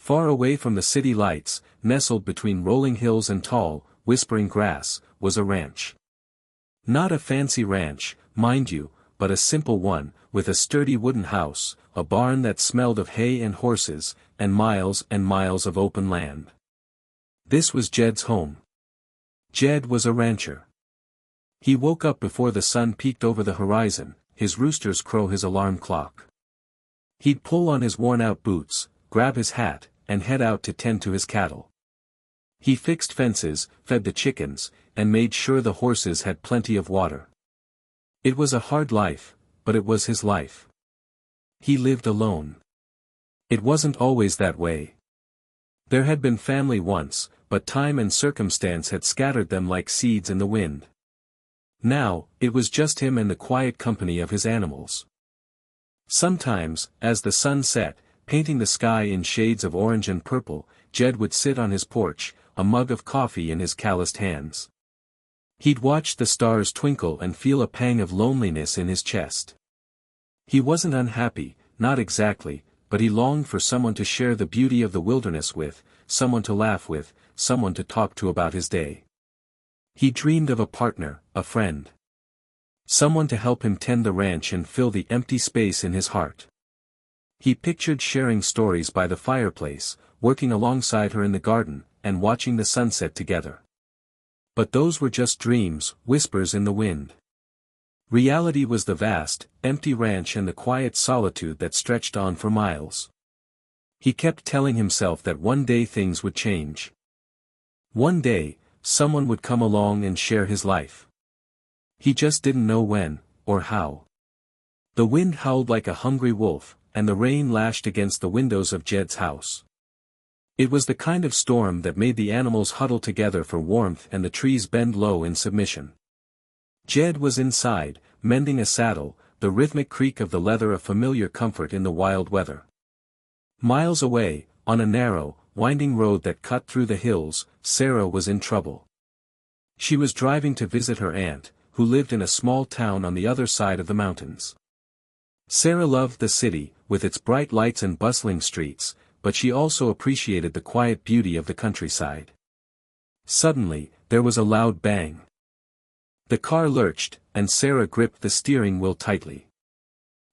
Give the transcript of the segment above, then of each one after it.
Far away from the city lights, nestled between rolling hills and tall, whispering grass, was a ranch. Not a fancy ranch, mind you, but a simple one, with a sturdy wooden house, a barn that smelled of hay and horses, and miles of open land. This was Jed's home. Jed was a rancher. He woke up before the sun peeked over the horizon, his roosters crow his alarm clock. He'd pull on his worn-out boots, grab his hat, and head out to tend to his cattle. He fixed fences, fed the chickens, and made sure the horses had plenty of water. It was a hard life, but it was his life. He lived alone. It wasn't always that way. There had been family once, but time and circumstance had scattered them like seeds in the wind. Now, it was just him and the quiet company of his animals. Sometimes, as the sun set, painting the sky in shades of orange and purple, Jed would sit on his porch, a mug of coffee in his calloused hands. He'd watch the stars twinkle and feel a pang of loneliness in his chest. He wasn't unhappy, not exactly, but he longed for someone to share the beauty of the wilderness with, someone to laugh with, someone to talk to about his day. He dreamed of a partner, a friend. Someone to help him tend the ranch and fill the empty space in his heart. He pictured sharing stories by the fireplace, working alongside her in the garden, and watching the sunset together. But those were just dreams, whispers in the wind. Reality was the vast, empty ranch and the quiet solitude that stretched on for miles. He kept telling himself that one day things would change. One day, someone would come along and share his life. He just didn't know when, or how. The wind howled like a hungry wolf, and the rain lashed against the windows of Jed's house. It was the kind of storm that made the animals huddle together for warmth and the trees bend low in submission. Jed was inside, mending a saddle, the rhythmic creak of the leather a familiar comfort in the wild weather. Miles away, on a narrow, winding road that cut through the hills, Sarah was in trouble. She was driving to visit her aunt, who lived in a small town on the other side of the mountains. Sarah loved the city, with its bright lights and bustling streets, but she also appreciated the quiet beauty of the countryside. Suddenly, there was a loud bang. The car lurched, and Sarah gripped the steering wheel tightly.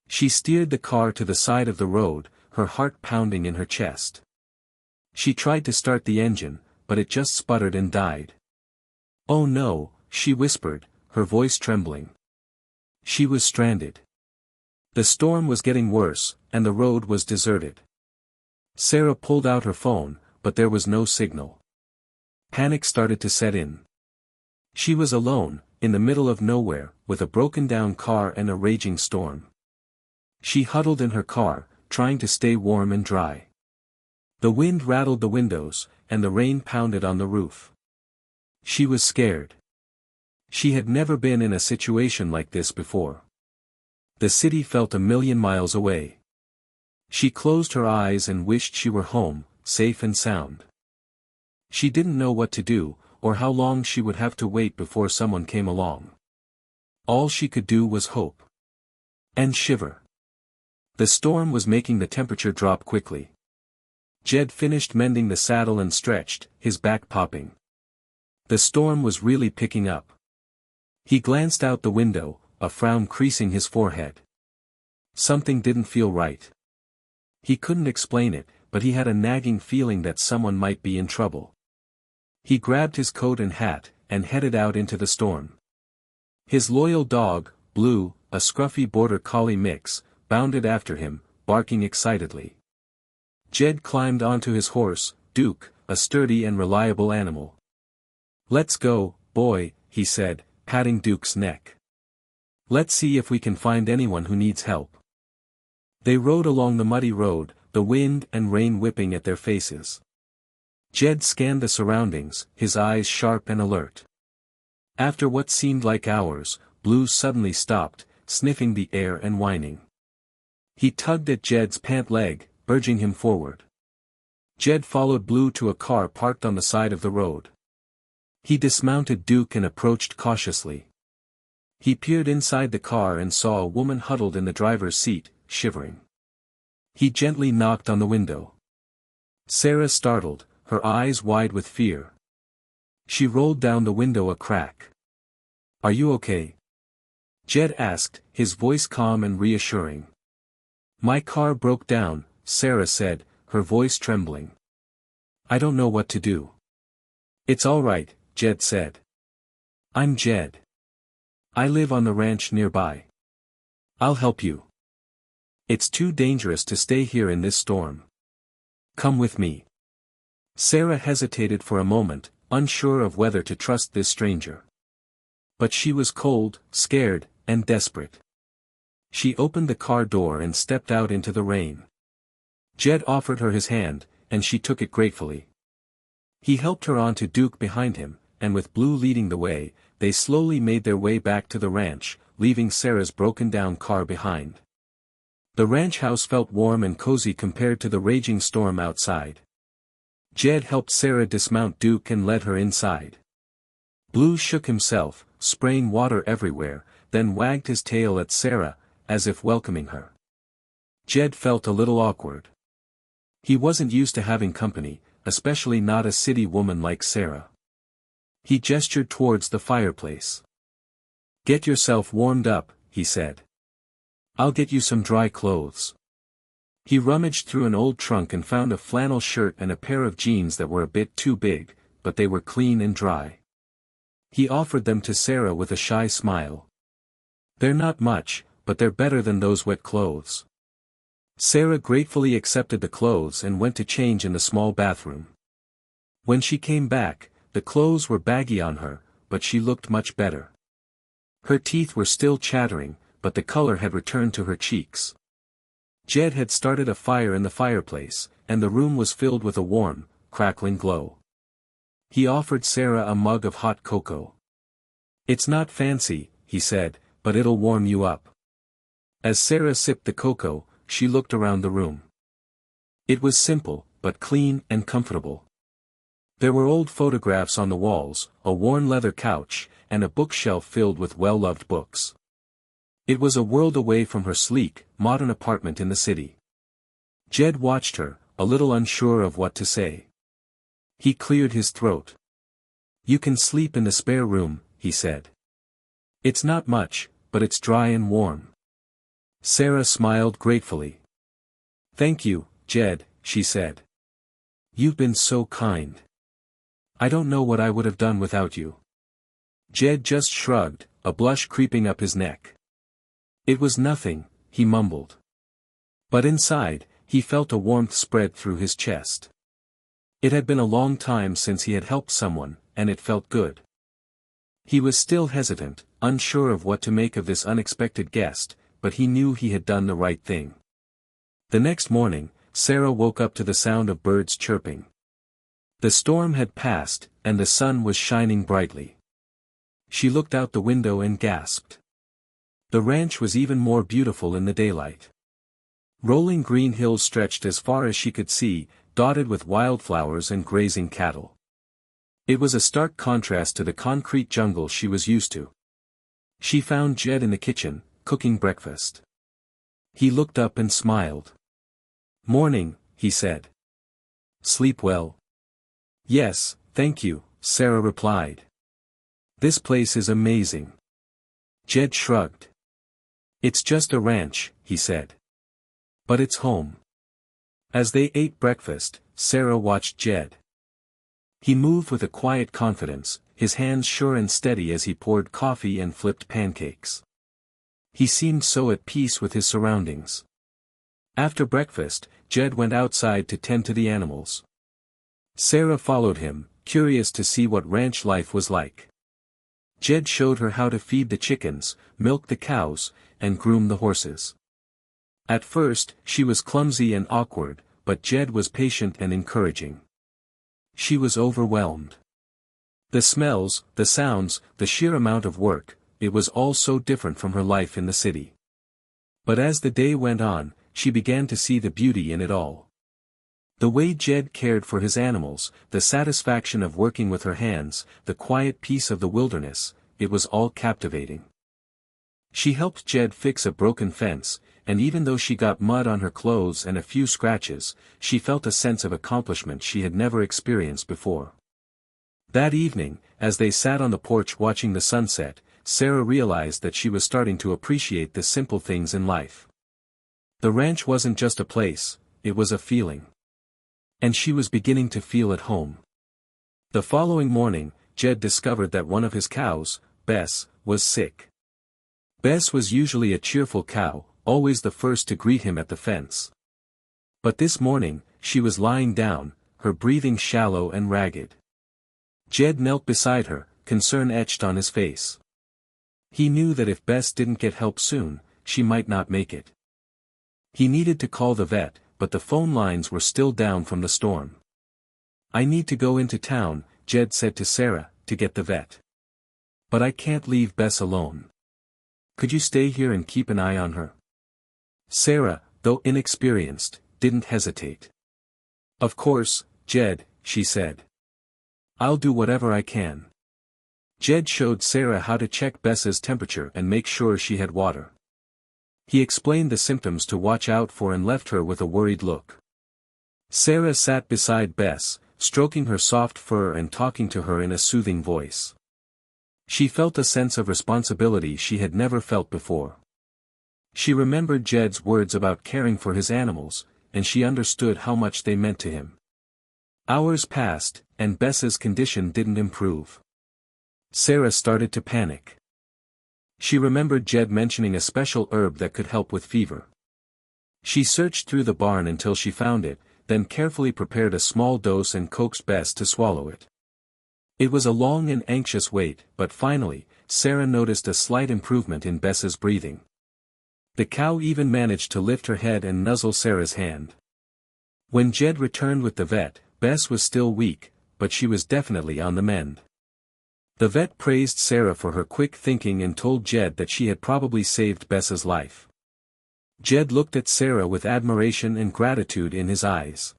She steered the car to the side of the road, her heart pounding in her chest. She tried to start the engine, but it just sputtered and died. "Oh no," she whispered, her voice trembling. She was stranded. The storm was getting worse, and the road was deserted. Sarah pulled out her phone, but there was no signal. Panic started to set in. She was alone, in the middle of nowhere, with a broken-down car and a raging storm. She huddled in her car, trying to stay warm and dry. The wind rattled the windows, and the rain pounded on the roof. She was scared. She had never been in a situation like this before. The city felt a million miles away. She closed her eyes and wished she were home, safe and sound. She didn't know what to do, or how long she would have to wait before someone came along. All she could do was hope. And shiver. The storm was making the temperature drop quickly. Jed finished mending the saddle and stretched, his back popping. The storm was really picking up. He glanced out the window, a frown creasing his forehead. Something didn't feel right. He couldn't explain it, but he had a nagging feeling that someone might be in trouble. He grabbed his coat and hat, and headed out into the storm. His loyal dog, Blue, a scruffy border collie mix, bounded after him, barking excitedly. Jed climbed onto his horse, Duke, a sturdy and reliable animal. "Let's go, boy," he said, patting Duke's neck. "Let's see if we can find anyone who needs help." They rode along the muddy road, the wind and rain whipping at their faces. Jed scanned the surroundings, his eyes sharp and alert. After what seemed like hours, Blue suddenly stopped, sniffing the air and whining. He tugged at Jed's pant leg, urging him forward. Jed followed Blue to a car parked on the side of the road. He dismounted Duke and approached cautiously. He peered inside the car and saw a woman huddled in the driver's seat, shivering. He gently knocked on the window. Sarah startled, her eyes wide with fear. She rolled down the window a crack. "Are you okay?" Jed asked, his voice calm and reassuring. "My car broke down," Sarah said, her voice trembling. "I don't know what to do." "It's all right," Jed said. "I'm Jed. I live on the ranch nearby. I'll help you. It's too dangerous to stay here in this storm. Come with me." Sarah hesitated for a moment, unsure of whether to trust this stranger. But she was cold, scared, and desperate. She opened the car door and stepped out into the rain. Jed offered her his hand, and she took it gratefully. He helped her onto Duke behind him, and with Blue leading the way, they slowly made their way back to the ranch, leaving Sarah's broken-down car behind. The ranch house felt warm and cozy compared to the raging storm outside. Jed helped Sarah dismount Duke and led her inside. Blue shook himself, spraying water everywhere, then wagged his tail at Sarah, as if welcoming her. Jed felt a little awkward. He wasn't used to having company, especially not a city woman like Sarah. He gestured towards the fireplace. "Get yourself warmed up," he said. "I'll get you some dry clothes." He rummaged through an old trunk and found a flannel shirt and a pair of jeans that were a bit too big, but they were clean and dry. He offered them to Sarah with a shy smile. "They're not much, but they're better than those wet clothes." Sarah gratefully accepted the clothes and went to change in the small bathroom. When she came back, the clothes were baggy on her, but she looked much better. Her teeth were still chattering, but the color had returned to her cheeks. Jed had started a fire in the fireplace, and the room was filled with a warm, crackling glow. He offered Sarah a mug of hot cocoa. "It's not fancy," he said, "but it'll warm you up." As Sarah sipped the cocoa, she looked around the room. It was simple, but clean and comfortable. There were old photographs on the walls, a worn leather couch, and a bookshelf filled with well-loved books. It was a world away from her sleek, modern apartment in the city. Jed watched her, a little unsure of what to say. He cleared his throat. "You can sleep in the spare room," he said. "It's not much, but it's dry and warm." Sarah smiled gratefully. "Thank you, Jed," she said. "You've been so kind. I don't know what I would have done without you." Jed just shrugged, a blush creeping up his neck. "It was nothing," he mumbled. But inside, he felt a warmth spread through his chest. It had been a long time since he had helped someone, and it felt good. He was still hesitant, unsure of what to make of this unexpected guest, but he knew he had done the right thing. The next morning, Sarah woke up to the sound of birds chirping. The storm had passed, and the sun was shining brightly. She looked out the window and gasped. The ranch was even more beautiful in the daylight. Rolling green hills stretched as far as she could see, dotted with wildflowers and grazing cattle. It was a stark contrast to the concrete jungle she was used to. She found Jed in the kitchen, cooking breakfast. He looked up and smiled. "Morning," he said. "Sleep well?" "Yes, thank you," Sarah replied. "This place is amazing." Jed shrugged. "It's just a ranch," he said. "But it's home." As they ate breakfast, Sarah watched Jed. He moved with a quiet confidence, his hands sure and steady as he poured coffee and flipped pancakes. He seemed so at peace with his surroundings. After breakfast, Jed went outside to tend to the animals. Sarah followed him, curious to see what ranch life was like. Jed showed her how to feed the chickens, milk the cows, and groom the horses. At first, she was clumsy and awkward, but Jed was patient and encouraging. She was overwhelmed. The smells, the sounds, the sheer amount of work, it was all so different from her life in the city. But as the day went on, she began to see the beauty in it all. The way Jed cared for his animals, the satisfaction of working with her hands, the quiet peace of the wilderness, it was all captivating. She helped Jed fix a broken fence, and even though she got mud on her clothes and a few scratches, she felt a sense of accomplishment she had never experienced before. That evening, as they sat on the porch watching the sunset, Sarah realized that she was starting to appreciate the simple things in life. The ranch wasn't just a place, it was a feeling. And she was beginning to feel at home. The following morning, Jed discovered that one of his cows, Bess, was sick. Bess was usually a cheerful cow, always the first to greet him at the fence. But this morning, she was lying down, her breathing shallow and ragged. Jed knelt beside her, concern etched on his face. He knew that if Bess didn't get help soon, she might not make it. He needed to call the vet, but the phone lines were still down from the storm. "I need to go into town," Jed said to Sarah, "to get the vet. But I can't leave Bess alone. Could you stay here and keep an eye on her?" Sarah, though inexperienced, didn't hesitate. "Of course, Jed," she said. "I'll do whatever I can." Jed showed Sarah how to check Bess's temperature and make sure she had water. He explained the symptoms to watch out for and left her with a worried look. Sarah sat beside Bess, stroking her soft fur and talking to her in a soothing voice. She felt a sense of responsibility she had never felt before. She remembered Jed's words about caring for his animals, and she understood how much they meant to him. Hours passed, and Bess's condition didn't improve. Sarah started to panic. She remembered Jed mentioning a special herb that could help with fever. She searched through the barn until she found it, then carefully prepared a small dose and coaxed Bess to swallow it. It was a long and anxious wait, but finally, Sarah noticed a slight improvement in Bess's breathing. The cow even managed to lift her head and nuzzle Sarah's hand. When Jed returned with the vet, Bess was still weak, but she was definitely on the mend. The vet praised Sarah for her quick thinking and told Jed that she had probably saved Bess's life. Jed looked at Sarah with admiration and gratitude in his eyes.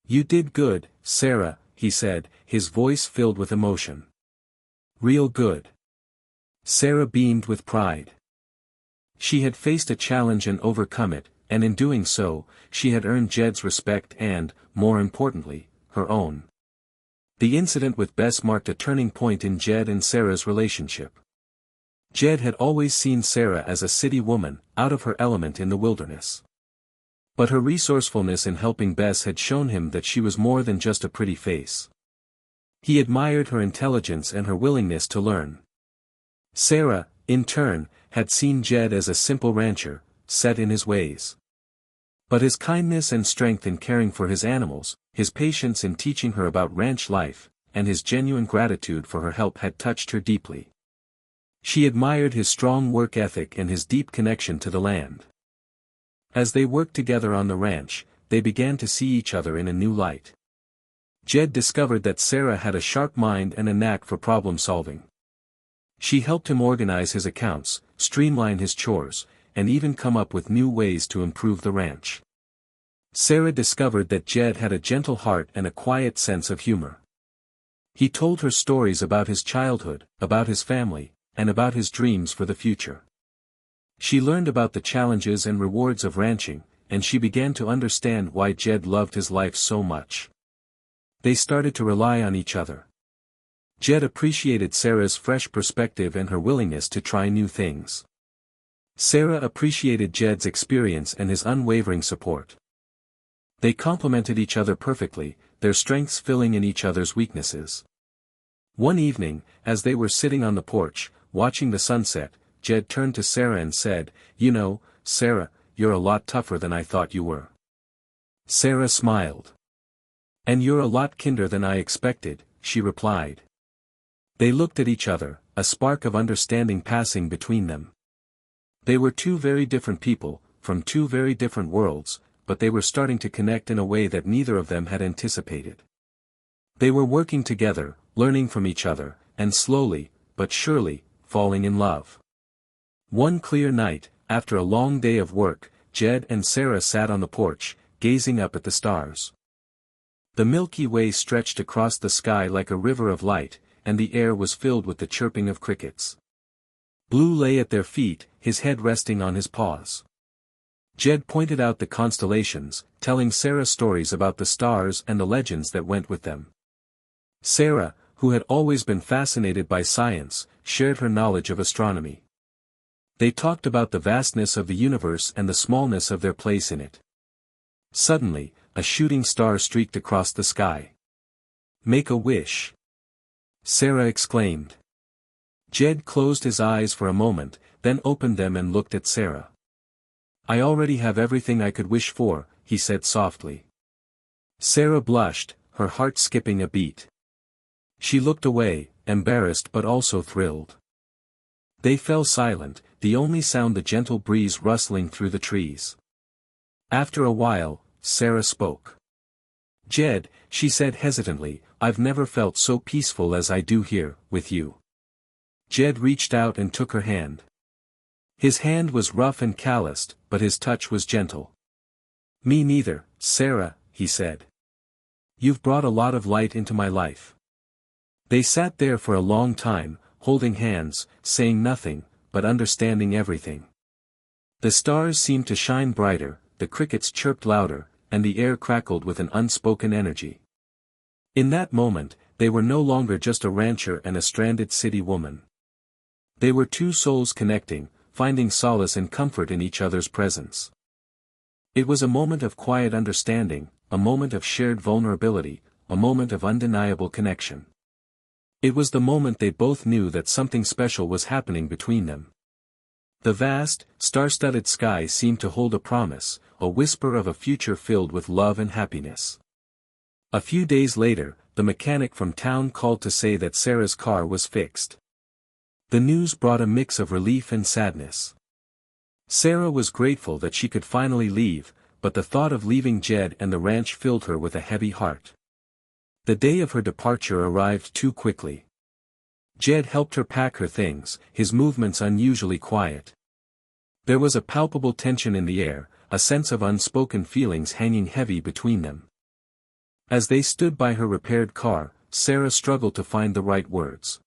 "You did good, Sarah," he said, his voice filled with emotion. "Real good." Sarah beamed with pride. She had faced a challenge and overcome it, and in doing so, she had earned Jed's respect and, more importantly, her own. The incident with Bess marked a turning point in Jed and Sarah's relationship. Jed had always seen Sarah as a city woman, out of her element in the wilderness. But her resourcefulness in helping Bess had shown him that she was more than just a pretty face. He admired her intelligence and her willingness to learn. Sarah, in turn, had seen Jed as a simple rancher, set in his ways. But his kindness and strength in caring for his animals, his patience in teaching her about ranch life, and his genuine gratitude for her help had touched her deeply. She admired his strong work ethic and his deep connection to the land. As they worked together on the ranch, they began to see each other in a new light. Jed discovered that Sarah had a sharp mind and a knack for problem solving. She helped him organize his accounts, streamline his chores, and even come up with new ways to improve the ranch. Sarah discovered that Jed had a gentle heart and a quiet sense of humor. He told her stories about his childhood, about his family, and about his dreams for the future. She learned about the challenges and rewards of ranching, and she began to understand why Jed loved his life so much. They started to rely on each other. Jed appreciated Sarah's fresh perspective and her willingness to try new things. Sarah appreciated Jed's experience and his unwavering support. They complemented each other perfectly, their strengths filling in each other's weaknesses. One evening, as they were sitting on the porch, watching the sunset, Jed turned to Sarah and said, "You know, Sarah, you're a lot tougher than I thought you were." Sarah smiled. "And you're a lot kinder than I expected," she replied. They looked at each other, a spark of understanding passing between them. They were two very different people, from two very different worlds, but they were starting to connect in a way that neither of them had anticipated. They were working together, learning from each other, and slowly, but surely, falling in love. One clear night, after a long day of work, Jed and Sarah sat on the porch, gazing up at the stars. The Milky Way stretched across the sky like a river of light, and the air was filled with the chirping of crickets. Blue lay at their feet, his head resting on his paws. Jed pointed out the constellations, telling Sarah stories about the stars and the legends that went with them. Sarah, who had always been fascinated by science, shared her knowledge of astronomy. They talked about the vastness of the universe and the smallness of their place in it. Suddenly, a shooting star streaked across the sky. "Make a wish," Sarah exclaimed. Jed closed his eyes for a moment, then opened them and looked at Sarah. "I already have everything I could wish for," he said softly. Sarah blushed, her heart skipping a beat. She looked away, embarrassed but also thrilled. They fell silent, the only sound the gentle breeze rustling through the trees. After a while, Sarah spoke. "Jed," she said hesitantly, "I've never felt so peaceful as I do here, with you." Jed reached out and took her hand. His hand was rough and calloused, but his touch was gentle. "Me neither, Sarah," he said. "You've brought a lot of light into my life." They sat there for a long time, holding hands, saying nothing, but understanding everything. The stars seemed to shine brighter, the crickets chirped louder, and the air crackled with an unspoken energy. In that moment, they were no longer just a rancher and a stranded city woman. They were two souls connecting, finding solace and comfort in each other's presence. It was a moment of quiet understanding, a moment of shared vulnerability, a moment of undeniable connection. It was the moment they both knew that something special was happening between them. The vast, star-studded sky seemed to hold a promise, a whisper of a future filled with love and happiness. A few days later, the mechanic from town called to say that Sarah's car was fixed. The news brought a mix of relief and sadness. Sarah was grateful that she could finally leave, but the thought of leaving Jed and the ranch filled her with a heavy heart. The day of her departure arrived too quickly. Jed helped her pack her things, his movements unusually quiet. There was a palpable tension in the air, a sense of unspoken feelings hanging heavy between them. As they stood by her repaired car, Sarah struggled to find the right words.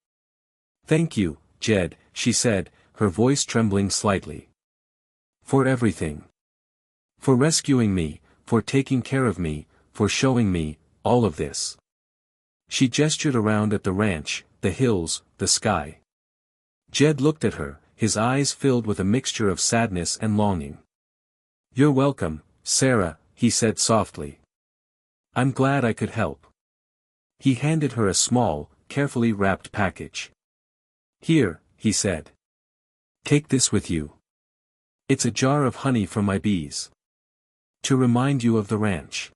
"Thank you, Jed," she said, her voice trembling slightly. "For everything. For rescuing me, for taking care of me, for showing me, all of this." She gestured around at the ranch, the hills, the sky. Jed looked at her, his eyes filled with a mixture of sadness and longing. "You're welcome, Sarah," he said softly. "I'm glad I could help." He handed her a small, carefully wrapped package. "Here," he said. "Take this with you. It's a jar of honey from my bees. To remind you of the ranch."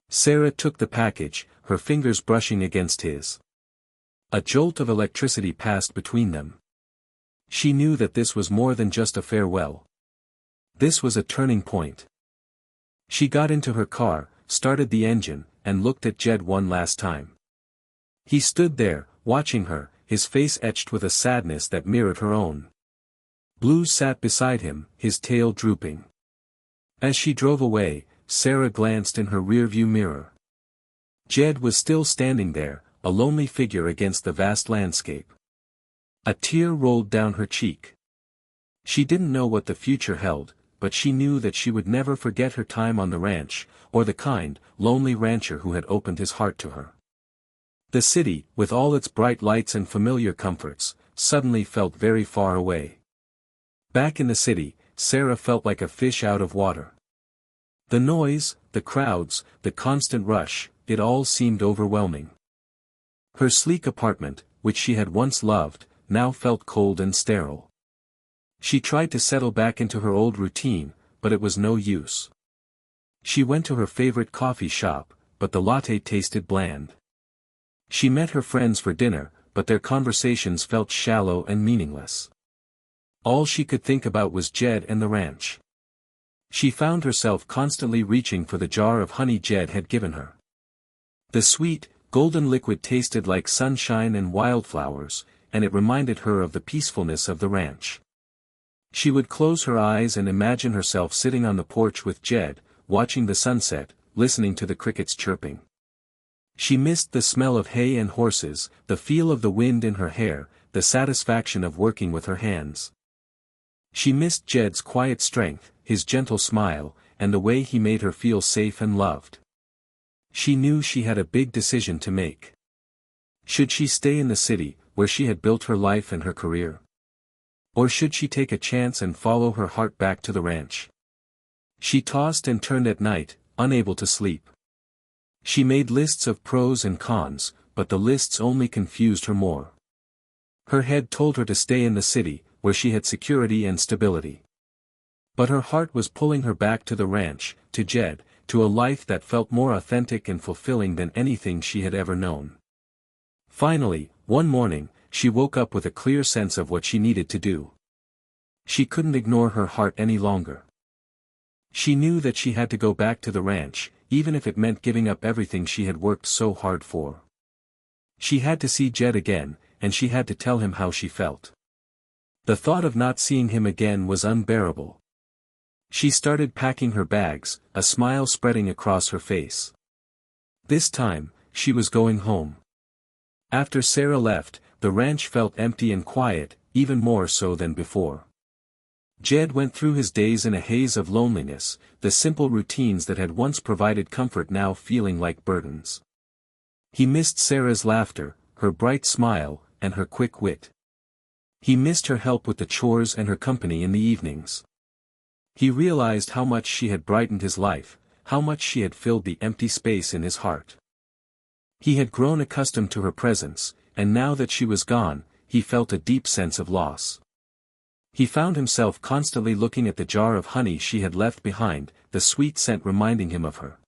Sarah took the package, her fingers brushing against his. A jolt of electricity passed between them. She knew that this was more than just a farewell. This was a turning point. She got into her car, started the engine, and looked at Jed one last time. He stood there, watching her, his face etched with a sadness that mirrored her own. Blue sat beside him, his tail drooping. As she drove away, Sarah glanced in her rearview mirror. Jed was still standing there, a lonely figure against the vast landscape. A tear rolled down her cheek. She didn't know what the future held, but she knew that she would never forget her time on the ranch, or the kind, lonely rancher who had opened his heart to her. The city, with all its bright lights and familiar comforts, suddenly felt very far away. Back in the city, Sarah felt like a fish out of water. The noise, the crowds, the constant rush, it all seemed overwhelming. Her sleek apartment, which she had once loved, now felt cold and sterile. She tried to settle back into her old routine, but it was no use. She went to her favorite coffee shop, but the latte tasted bland. She met her friends for dinner, but their conversations felt shallow and meaningless. All she could think about was Jed and the ranch. She found herself constantly reaching for the jar of honey Jed had given her. The sweet, golden liquid tasted like sunshine and wildflowers, and it reminded her of the peacefulness of the ranch. She would close her eyes and imagine herself sitting on the porch with Jed, watching the sunset, listening to the crickets chirping. She missed the smell of hay and horses, the feel of the wind in her hair, the satisfaction of working with her hands. She missed Jed's quiet strength, his gentle smile, and the way he made her feel safe and loved. She knew she had a big decision to make. Should she stay in the city, where she had built her life and her career? Or should she take a chance and follow her heart back to the ranch? She tossed and turned at night, unable to sleep. She made lists of pros and cons, but the lists only confused her more. Her head told her to stay in the city, where she had security and stability. But her heart was pulling her back to the ranch, to Jed, to a life that felt more authentic and fulfilling than anything she had ever known. Finally, one morning, she woke up with a clear sense of what she needed to do. She couldn't ignore her heart any longer. She knew that she had to go back to the ranch, even if it meant giving up everything she had worked so hard for. She had to see Jed again, and she had to tell him how she felt. The thought of not seeing him again was unbearable. She started packing her bags, a smile spreading across her face. This time, she was going home. After Sarah left, the ranch felt empty and quiet, even more so than before. Jed went through his days in a haze of loneliness, the simple routines that had once provided comfort now feeling like burdens. He missed Sarah's laughter, her bright smile, and her quick wit. He missed her help with the chores and her company in the evenings. He realized how much she had brightened his life, how much she had filled the empty space in his heart. He had grown accustomed to her presence, and now that she was gone, he felt a deep sense of loss. He found himself constantly looking at the jar of honey she had left behind, the sweet scent reminding him of her.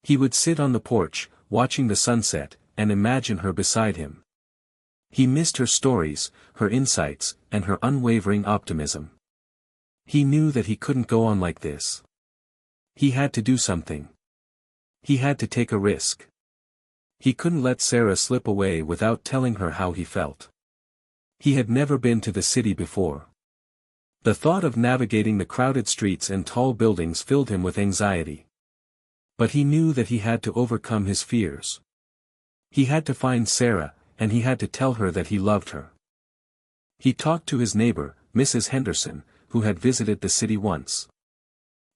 He would sit on the porch, watching the sunset, and imagine her beside him. He missed her stories, her insights, and her unwavering optimism. He knew that he couldn't go on like this. He had to do something. He had to take a risk. He couldn't let Sarah slip away without telling her how he felt. He had never been to the city before. The thought of navigating the crowded streets and tall buildings filled him with anxiety. But he knew that he had to overcome his fears. He had to find Sarah, and he had to tell her that he loved her. He talked to his neighbor, Mrs. Henderson, who had visited the city once.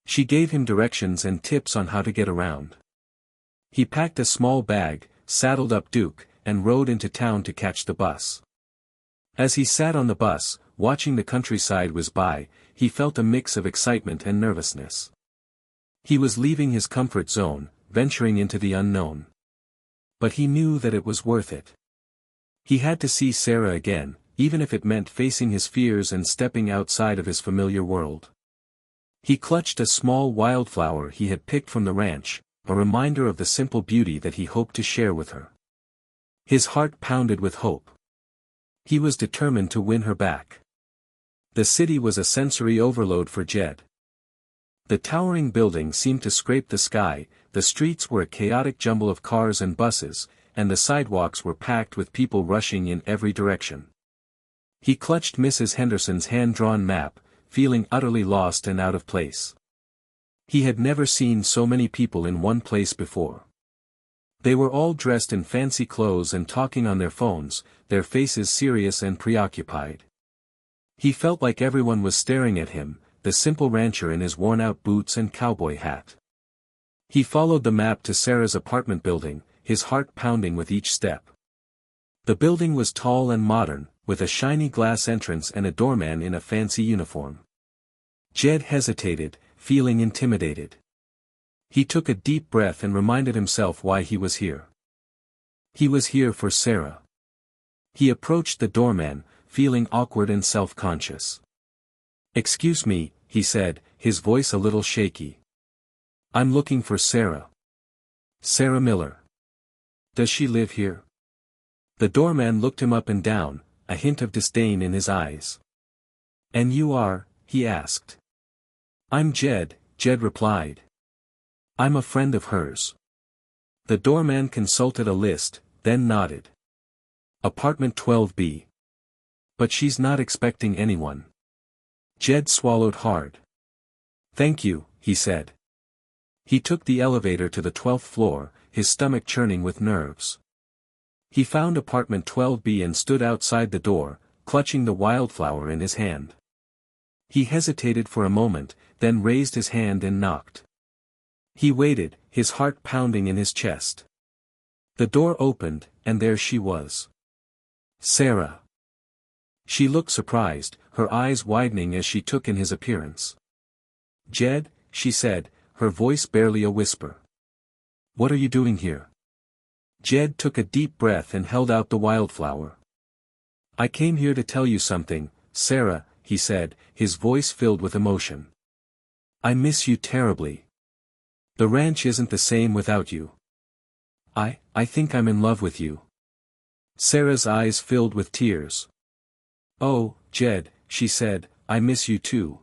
She gave him directions and tips on how to get around. He packed a small bag, saddled up Duke, and rode into town to catch the bus. As he sat on the bus, watching the countryside whiz by, he felt a mix of excitement and nervousness. He was leaving his comfort zone, venturing into the unknown. But he knew that it was worth it. He had to see Sarah again, even if it meant facing his fears and stepping outside of his familiar world. He clutched a small wildflower he had picked from the ranch, a reminder of the simple beauty that he hoped to share with her. His heart pounded with hope. He was determined to win her back. The city was a sensory overload for Jed. The towering building seemed to scrape the sky, the streets were a chaotic jumble of cars and buses, and the sidewalks were packed with people rushing in every direction. He clutched Mrs. Henderson's hand-drawn map, feeling utterly lost and out of place. He had never seen so many people in one place before. They were all dressed in fancy clothes and talking on their phones, their faces serious and preoccupied. He felt like everyone was staring at him, the simple rancher in his worn-out boots and cowboy hat. He followed the map to Sarah's apartment building, his heart pounding with each step. The building was tall and modern, with a shiny glass entrance and a doorman in a fancy uniform. Jed hesitated, feeling intimidated. He took a deep breath and reminded himself why he was here. He was here for Sarah. He approached the doorman, feeling awkward and self-conscious. "Excuse me," he said, his voice a little shaky. "I'm looking for Sarah." "Sarah Miller. Does she live here?" The doorman looked him up and down, a hint of disdain in his eyes. "And you are?" he asked. "I'm Jed," Jed replied. "I'm a friend of hers." The doorman consulted a list, then nodded. "Apartment 12B. But she's not expecting anyone." Jed swallowed hard. "Thank you," he said. He took the elevator to the 12th floor, his stomach churning with nerves. He found apartment 12B and stood outside the door, clutching the wildflower in his hand. He hesitated for a moment, then raised his hand and knocked. He waited, his heart pounding in his chest. The door opened, and there she was. Sarah. She looked surprised, her eyes widening as she took in his appearance. "Jed," she said, her voice barely a whisper. "What are you doing here?" Jed took a deep breath and held out the wildflower. "I came here to tell you something, Sarah," he said, his voice filled with emotion. "I miss you terribly. The ranch isn't the same without you. I think I'm in love with you." Sarah's eyes filled with tears. "Oh, Jed," she said, "I miss you too.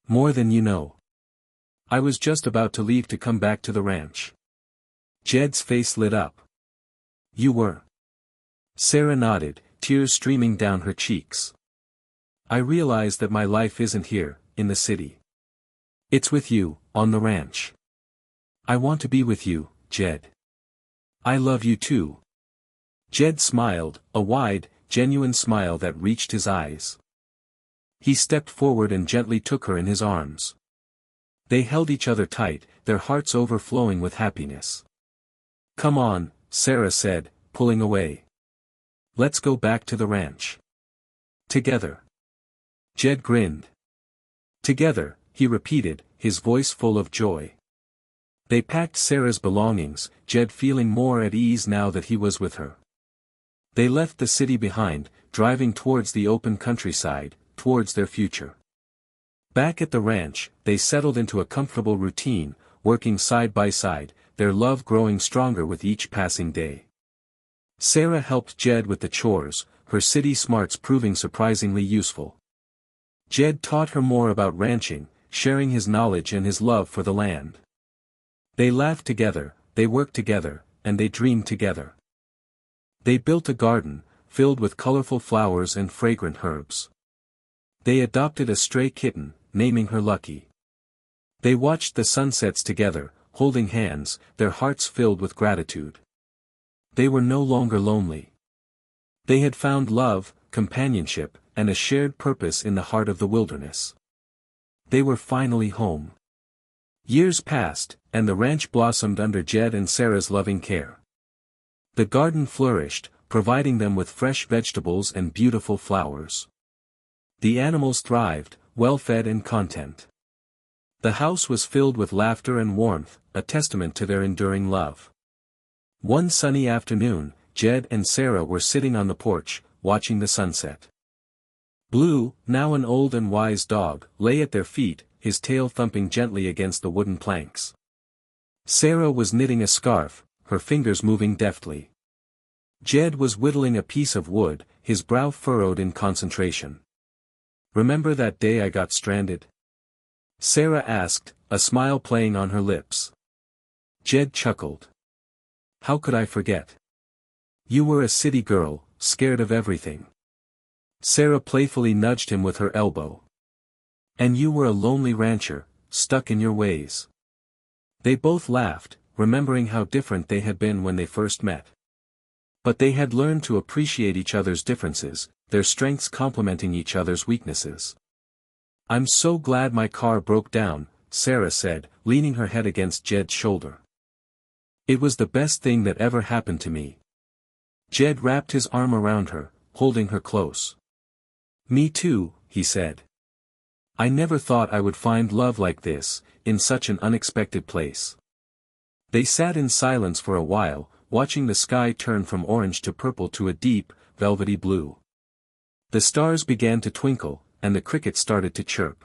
More than you know. I was just about to leave to come back to the ranch." Jed's face lit up. "You were?" Sarah nodded, tears streaming down her cheeks. "I realize that my life isn't here, in the city. It's with you, on the ranch. I want to be with you, Jed. I love you too." Jed smiled, a wide, genuine smile that reached his eyes. He stepped forward and gently took her in his arms. They held each other tight, their hearts overflowing with happiness. "Come on," Sarah said, pulling away. "Let's go back to the ranch. Together." Jed grinned. "Together," he repeated, his voice full of joy. They packed Sarah's belongings, Jed feeling more at ease now that he was with her. They left the city behind, driving towards the open countryside, towards their future. Back at the ranch, they settled into a comfortable routine, working side by side, their love growing stronger with each passing day. Sarah helped Jed with the chores, her city smarts proving surprisingly useful. Jed taught her more about ranching, sharing his knowledge and his love for the land. They laughed together, they worked together, and they dreamed together. They built a garden, filled with colorful flowers and fragrant herbs. They adopted a stray kitten, naming her Lucky. They watched the sunsets together, holding hands, their hearts filled with gratitude. They were no longer lonely. They had found love, companionship, and a shared purpose in the heart of the wilderness. They were finally home. Years passed, and the ranch blossomed under Jed and Sarah's loving care. The garden flourished, providing them with fresh vegetables and beautiful flowers. The animals thrived, well-fed and content. The house was filled with laughter and warmth, a testament to their enduring love. One sunny afternoon, Jed and Sarah were sitting on the porch, watching the sunset. Blue, now an old and wise dog, lay at their feet, his tail thumping gently against the wooden planks. Sarah was knitting a scarf, her fingers moving deftly. Jed was whittling a piece of wood, his brow furrowed in concentration. "Remember that day I got stranded?" Sarah asked, a smile playing on her lips. Jed chuckled. "How could I forget? You were a city girl, scared of everything." Sarah playfully nudged him with her elbow. "And you were a lonely rancher, stuck in your ways." They both laughed, remembering how different they had been when they first met. But they had learned to appreciate each other's differences, their strengths complementing each other's weaknesses. "I'm so glad my car broke down," Sarah said, leaning her head against Jed's shoulder. "It was the best thing that ever happened to me." Jed wrapped his arm around her, holding her close. "Me too," he said. "I never thought I would find love like this, in such an unexpected place." They sat in silence for a while, watching the sky turn from orange to purple to a deep, velvety blue. The stars began to twinkle, and the crickets started to chirp.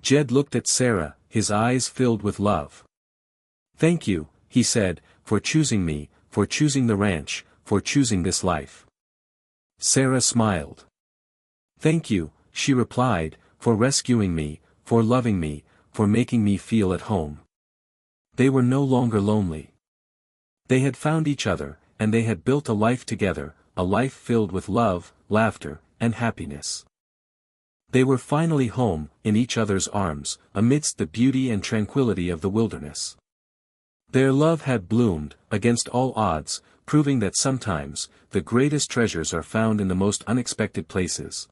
Jed looked at Sarah, his eyes filled with love. "Thank you," he said, "for choosing me, for choosing the ranch, for choosing this life." Sarah smiled. "Thank you," she replied, "for rescuing me, for loving me, for making me feel at home." They were no longer lonely. They had found each other, and they had built a life together, a life filled with love, laughter, and happiness. They were finally home, in each other's arms, amidst the beauty and tranquility of the wilderness. Their love had bloomed, against all odds, proving that sometimes, the greatest treasures are found in the most unexpected places.